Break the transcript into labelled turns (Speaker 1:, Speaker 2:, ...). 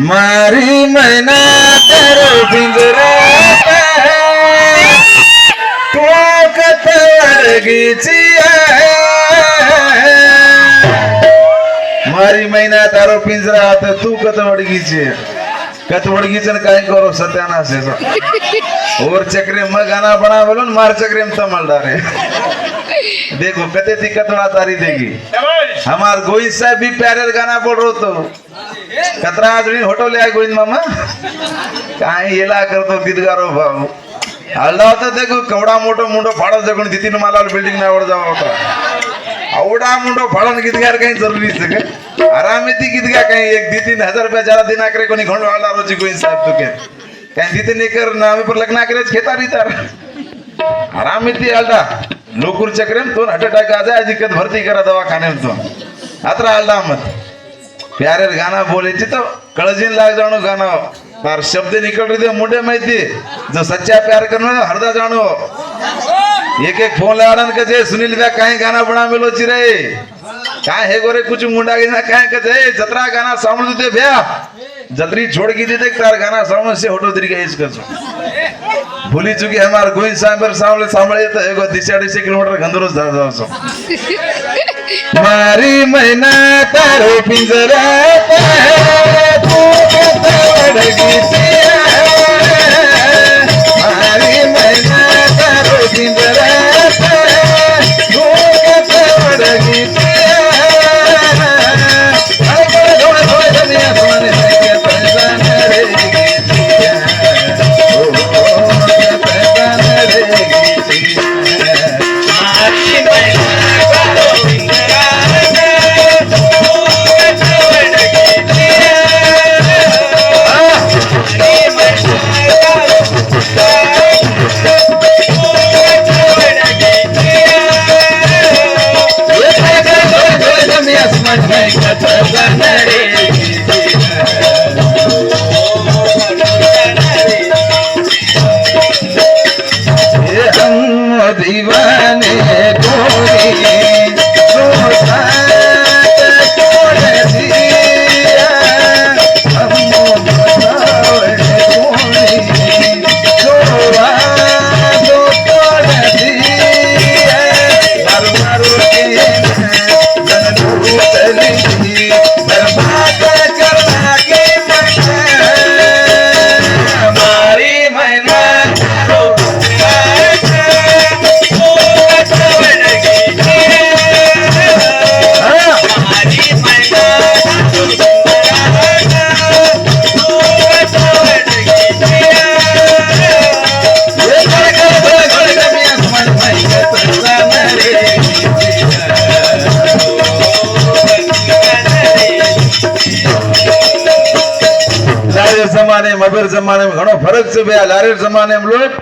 Speaker 1: मारी मैना तेरे पिंजरे तू कत वर्गीची मारी मैना तारो पिंजरा तर तू कत वडगीची कत वडगीचन काय करो सत्यानाश है और चक्रे में गाना बना बोलो मार चक्रे में तमलदार है देखो कते थी कतरा तारी देगी हमार गोविंद साहब भी प्यारे गाना बोल रहे तो कतरा आदमी होटो ले आए गोविंद मामा काय येला करतो गीत गारो भाऊ हल्ला होता देखो कवडा मोठो मुंडो फाडो जगून तितीन मला बिल्डिंग ना वर जावा होता आवडा मुंडो फाडून गीतगार काही जरुरी सगळे आरामे ती गीतगा काही एक 2-3 हजार जरा दिन आकरे कोणी घोंड वाला रोजी गोविंद साहब तो के काही तिथे नेकर नामे पर लग्न आकरेच खेता रितार आरामे ती हल्ला लोकुर चक्रेम तो हार्ट अटैक आ जाए दिक्कत भर्ती करा दवाखाने में तो अतरा हल्ला मत प्यारे गाना बोले तो कळजीन लाग जानो गाना पर शब्द निकल रहे थे मुंडे माहिती जो सच्चा प्यार करना हरदा जानो एक फोन लाडन कजे सुनील भैया काहे गाना बना मेलो चिरे काय हे गोरे कुछ मुंडा गिना काहे कजे जतरा गाना सामने दे भैया जतरी छोड़ की दे तार गाना सामने से होटो तरीके इस कर भूली चुकी हमार गोविंद साहब सामने तो एगो 250 किलोमीटर गंदरोज जा जाओ सो मारी मैना तारो पिंजरा तू कत वडगीची मारी मैना तारो पिंजरा तू कत वडगीची दीवाने जमाने मगर जमाने में घणो फर्क से लारे जमाने में लोग